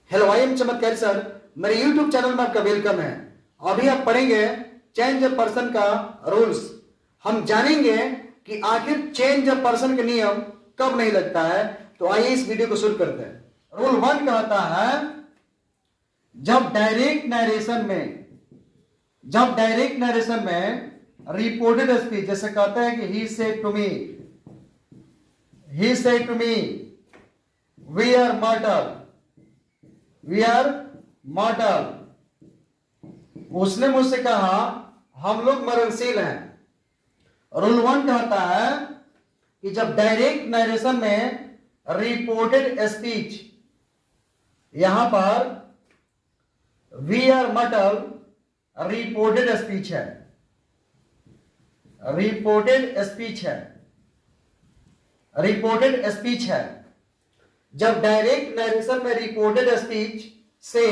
Hello, I am चमत्कारी sir. मेरे YouTube channel में आपका वेलकम है। अभी आप पढ़ेंगे चेंज अ पर्सन का रूल्स। हम जानेंगे कि आखिर चेंज अ पर्सन का नियम कब नहीं लगता है। तो आइए इस वीडियो को शुरू करते हैं। रूल 1 कहता है जब डायरेक्ट नरेशन में रिपोर्टेड स्पीच, जैसे कहते हैं कि he said to me we are mortal, उसने मुझसे कहा हम लोग मरणशील हैं। रूल 1 कहता है कि जब डायरेक्ट नरेशन में रिपोर्टेड स्पीच, यहां पर we are mortal reported speech है। जब डायरेक्ट नरेशन में रिपोर्टेड स्पीच से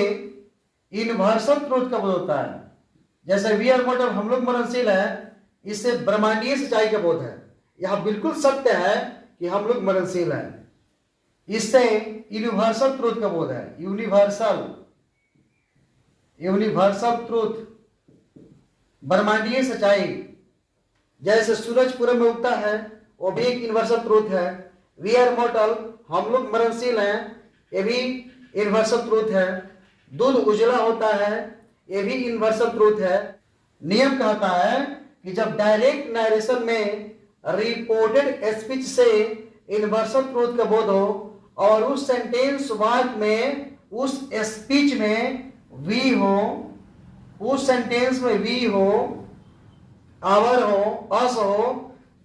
यूनिवर्सल ट्रूथ का बोध होता है, जैसे वी आर मॉर्टल हम लोग मरणशील है, इससे ब्रह्मांडीय सच्चाई का बोध है। यह बिल्कुल सत्य है कि हम लोग मरणशील हैं। इससे यूनिवर्सल ट्रूथ का बोध है। यूनिवर्सल ट्रूथ, ब्रह्मांडीय सच्चाई। जैसे सूरज पूरब में उगता है, वो भी एक यूनिवर्सल ट्रूथ है। वी आर मॉर्टल हम लोग मरणशील हैं, ये भी यूनिवर्सल ट्रूथ है। दूध उजला होता है, ये भी यूनिवर्सल ट्रूथ है। नियम कहता है कि जब डायरेक्ट नरेशन में रिपोर्टेड स्पीच से यूनिवर्सल ट्रूथ का बोध हो और उस सेंटेंस वाक्य में, उस स्पीच में वी हो, उस सेंटेंस में वी हो, आवर हो, अस हो,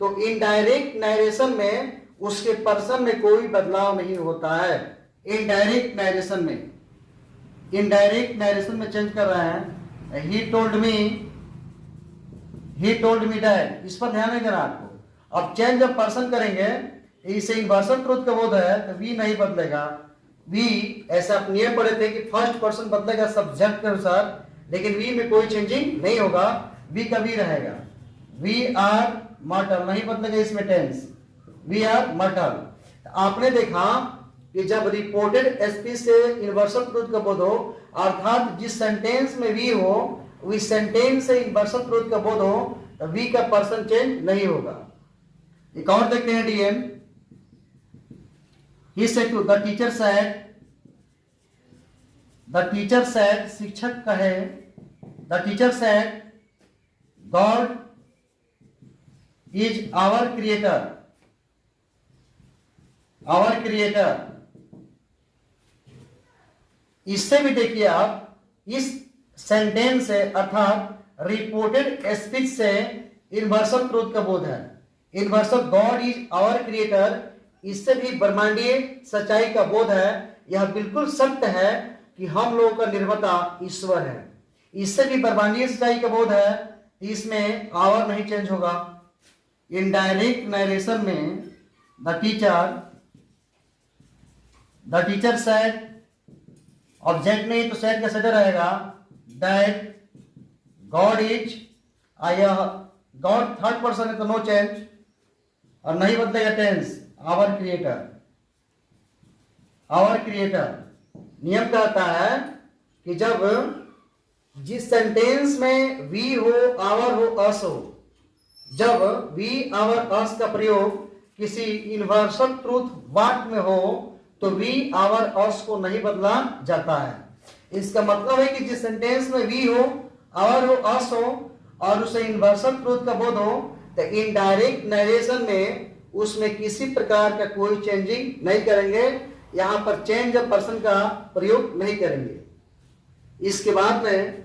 तो इनडायरेक्ट नरेशन में उसके पर्सन में कोई बदलाव नहीं होता है। इनडायरेक्ट नरेशन में चेंज कर रहा है। ही टोल्ड मी डैट, इस पर ध्यान नहीं देना आपको। अब चेंज जब पर्सन करेंगे, इसे यूनिवर्सल ट्रूथ का बोध है, तो वी नहीं बदलेगा। वी, ऐसा आप नियम पढ़े थे कि फर्स्ट पर्सन बदलेगा सब्जेक्ट के अनुसार, लेकिन वी में कोई चेंजिंग नहीं होगा। वी का वी रहेगा। वी आर मॉर्टल नहीं बदलेगा इसमें टेंस, वी आर मॉर्टल। आपने देखा कि जब रिपोर्टेड स्पीच से यूनिवर्सल ट्रूथ का बोध हो, अर्थात जिस सेंटेंस में वी हो, उस सेंटेंस से यूनिवर्सल ट्रूथ का बोध हो, तो वी का पर्सन चेंज नहीं होगा। एक और देखते हैं DM. He said to the teacher said, शिक्षक कहे, the teacher said God is our creator. इससे भी देखिए आप, इस सेंटेंस से अर्थात रिपोर्टेड स्पीच से यूनिवर्सल ट्रूथ का बोध है। Universal God is our creator, इससे भी ब्रह्मांडीय सच्चाई का बोध है। यह बिल्कुल सत्य है कि हम लोगों का निर्माता ईश्वर है। इससे भी ब्रह्मांडीय सच्चाई का बोध है, इसमें आवर नहीं चेंज होगा। इनडायरेक्ट नरेशन में द टीचर सेड, ऑब्जेक्ट नहीं तो सेड का सेड रहेगा, that God is, God third person है तो नो चेंज और नहीं बदलेगा टेंस, आवर क्रिएटर। नियम कहता है कि जब जिस सेंटेंस में वी हो, आवर हो, अस हो, जब वी आवर अस का प्रयोग किसी यूनिवर्सल ट्रूथ वाक्य में हो, तो वी आवर अस को नहीं बदला जाता है। इसका मतलब है कि जिस सेंटेंस में वी हो, आवर हो, अस हो और उसे यूनिवर्सल ट्रूथ का बोध हो, तो इनडायरेक्ट नरेशन में उसमें किसी प्रकार का कोई चेंजिंग नहीं करेंगे। यहां पर चेंज ऑफ पर्सन का प्रयोग नहीं करेंगे। इसके बाद में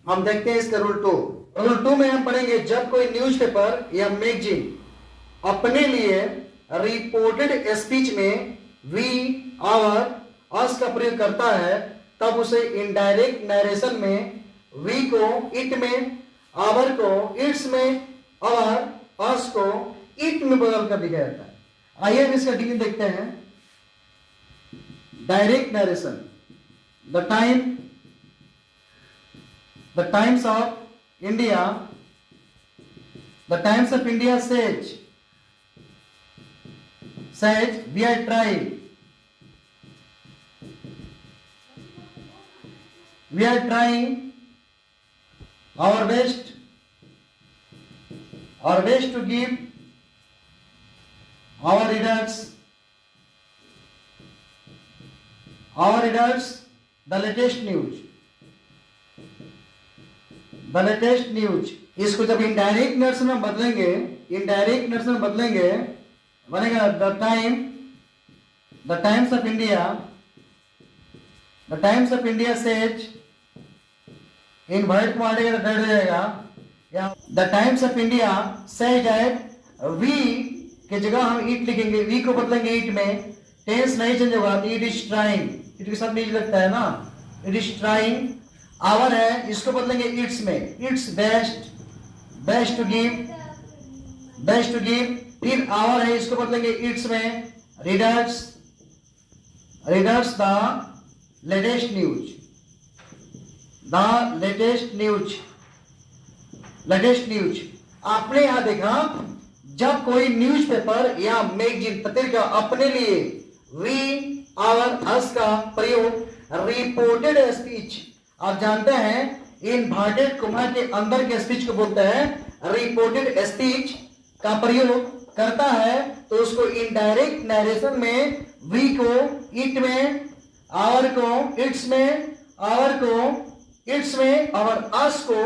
हम देखते हैं इसका रूल 2 में हम पढ़ेंगे, जब कोई न्यूज़पेपर या मैगजीन अपने लिए रिपोर्टेड स्पीच में वी, आवर, अस का प्रयोग करता है, तब उसे इनडायरेक्ट नरेशन में वी को इट में, आवर को इट्स में, आवर, अस को इट में बदल कर दिखाया जाता है। आइए हम इसका डिग्री देखते हैं। Direct narration, the Times of India says we are trying we are trying our best to give our readers the latest news. इसको जब इनडायरेक्ट नर्स में बदलेंगे बनेगा the Times of India says, invert को आएगा तो डर जाएगा, the Times of India says that we के जगह हम इट लिखेंगे, वी को बदलेंगे इट में, टेंस नहीं चेंज होगा, इट इज ट्राइंग, इट के साथ नहीं लगता है ना, इट इज ट्राइंग, आवर है इसको बदलेंगे इट्स में, इट्स बेस्ट टू गिव, फिर आवर है इसको बदलेंगे इट्स में, रीडर्स द लेटेस्ट न्यूज. आपने यहां देखा जब कोई न्यूज़पेपर या मैगजीन पत्रिका अपने लिए वी आवर अस का प्रयोग रिपोर्टेड स्पीच, आप जानते हैं इनवर्टेड कॉमा के अंदर के स्पीच को बोलते हैं रिपोर्टेड स्पीच का प्रयोग करता है, तो उसको इनडायरेक्ट नरेशन में वी को इट में, आवर को इट्स में, आवर को इट्स में और अस को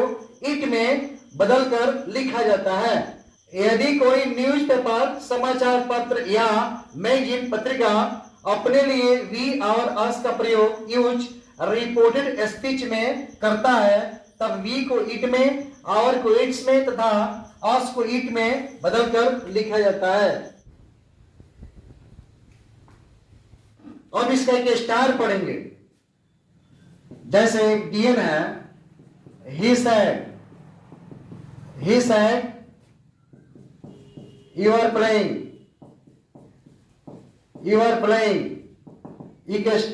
इट में बदलकर लिखा जाता है. यदि कोई न्यूज़पेपर, समाचार पत्र या मैगजीन पत्रिका अपने लिए वी और अस का प्रयोग यूज रिपोर्टेड स्पीच में करता है, तब वी को इट में, आवर को इट्स में तथा अस को इट में बदलकर लिखा जाता है. अब इसका एक स्टार पढ़ेंगे, जैसे डीएन है, he said you are playing,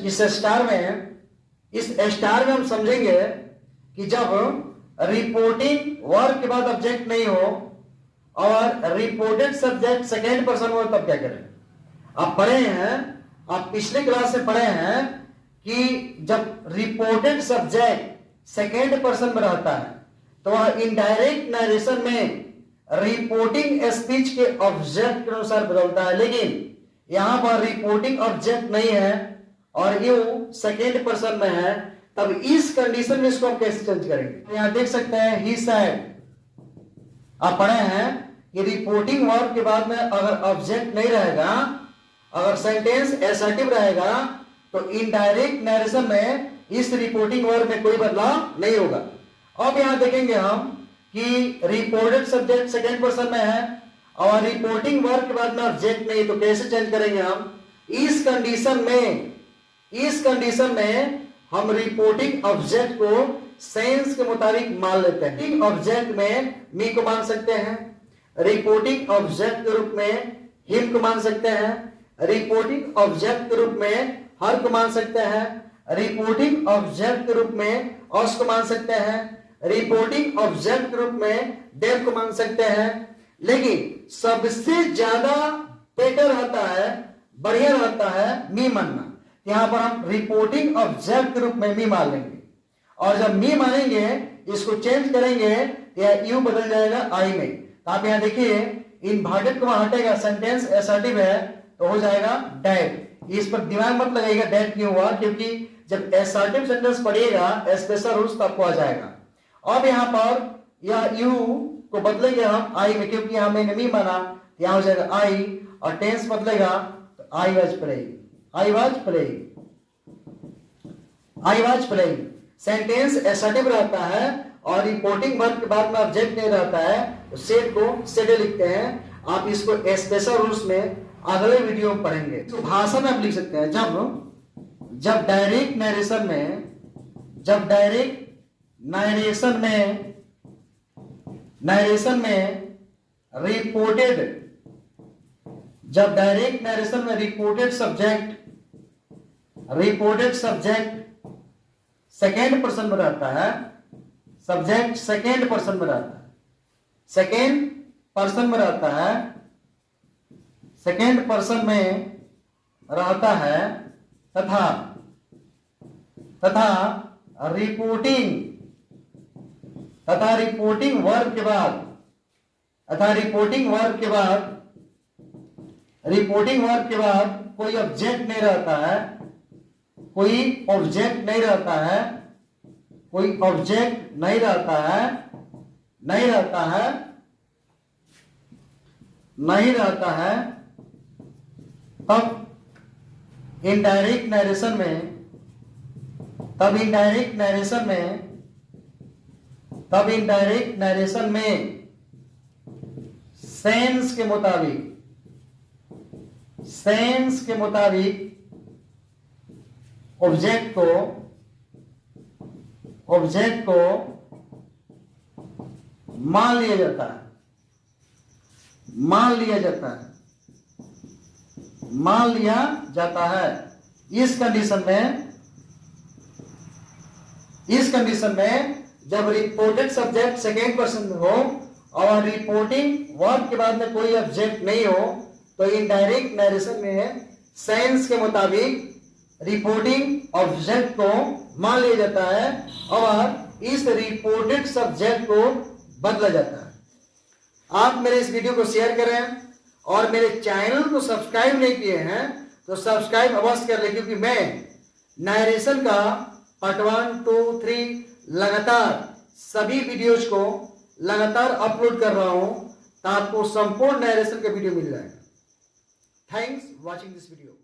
इस स्टार में हम समझेंगे कि जब रिपोर्टिंग वर्ब के बाद ऑब्जेक्ट नहीं हो और रिपोर्टेड सब्जेक्ट सेकेंड पर्सन हो, तब क्या करें. आप पढ़े हैं, आप पिछले क्लास में पढ़े हैं कि जब रिपोर्टेड सब्जेक्ट सेकेंड पर्सन में रहता है तो वह इनडायरेक्ट नरेशन में रिपोर्टिंग स्पीच के ऑब्जेक्ट के अनुसार बदलता है, लेकिन यहां पर रिपोर्टिंग ऑब्जेक्ट नहीं है और यू सेकेंड पर्सन में है, तब इस कंडीशन में इसको हम कैसे चेंज करेंगे. यहां देख सकते हैं ही सेड, आप पढ़े हैं कि रिपोर्टिंग वर्ब के बाद में अगर ऑब्जेक्ट नहीं रहेगा, अगर सेंटेंस एसर्टिव रहेगा, तो इनडायरेक्ट नरेशन में इस रिपोर्टिंग वर्ब में कोई बदलाव नहीं होगा. अब यहां देखेंगे हम कि रिपोर्टेड सब्जेक्ट सेकेंड पर्सन में है और रिपोर्टिंग वर्ब के बाद में ऑब्जेक्ट नहीं, तो कैसे चेंज करेंगे हम. इस कंडीशन में हम रिपोर्टिंग ऑब्जेक्ट को सेंस के मुताबिक मान लेते हैं. ऑब्जेक्ट में मी को मान सकते हैं, रिपोर्टिंग ऑब्जेक्ट के रूप में हिम को मान सकते हैं, रिपोर्टिंग ऑब्जेक्ट के रूप में हर को मान सकते हैं, रिपोर्टिंग ऑब्जेक्ट के रूप में अस को मान सकते हैं, रिपोर्टिंग ऑब्जेक्ट के रूप में देव को मान सकते हैं. लेकिन सबसे ज्यादा बेटर रहता है, बढ़िया रहता है मी मानना. यहां पर हम रिपोर्टिंग ऑब्जेक्ट के रूप में मी मान लेंगे और जब मी मानेंगे इसको चेंज करेंगे, यह यू बदल जाएगा आई में. तो आप यहां देखिए इनवर्टेड को वहां हटेगा, सेंटेंस एसर्टिव है तो हो जाएगा डैट. इस पर दिमाग मत लगाइएगा डैट क्यों हुआ, क्योंकि जब एसर्टिव सेंटेंस पढ़िएगा स्पेशल रूल्स तो आपको आ जाएगा. अब यहां पर यह यू को बदलेंगे हम आई में, क्योंकि यहां मैंने मी माना, यहां हो जाएगा आई और टेंस बदलेगा तो I was playing. Sentence assertive रहता है और रिपोर्टिंग वर्ब के बाद में ऑब्जेक्ट नहीं रहता है, तो सेड को सेडे लिखते हैं. आप इसको स्पेशल रूल्स में अगले वीडियो में पढ़ेंगे. तो भाषा में आप लिख सकते हैं जब डायरेक्ट नरेशन में रिपोर्टेड, जब डायरेक्ट नरेशन में रिपोर्टेड सब्जेक्ट सेकेंड पर्सन में रहता है, सब्जेक्ट सेकेंड पर्सन में रहता है, सेकेंड पर्सन में रहता है तथा रिपोर्टिंग तथा रिपोर्टिंग वर्ब के बाद कोई ऑब्जेक्ट नहीं रहता है, कोई ऑब्जेक्ट नहीं रहता है, तब इनडायरेक्ट नरेशन में सेंस के मुताबिक ऑब्जेक्ट को मान लिया जाता है। इस कंडीशन में जब रिपोर्टेड सब्जेक्ट सेकेंड पर्सन में हो और रिपोर्टिंग वर्ब के बाद में कोई ऑब्जेक्ट नहीं हो, तो इनडायरेक्ट नरेशन में सेंस के मुताबिक रिपोर्टिंग ऑब्जेक्ट को मान लिया जाता है और इस रिपोर्टेड सब्जेक्ट को बदला जाता है। आप मेरे इस वीडियो को शेयर करें और मेरे चैनल को सब्सक्राइब नहीं किए हैं तो सब्सक्राइब अवश्य कर लें, क्योंकि मैं नरेशन का पार्ट 1, 2, 3 लगातार सभी वीडियोज को लगातार अपलोड कर रहा हूं, तो आपको संपूर्ण नरेशन का वीडियो मिल जाएगा। Thanks watching this video.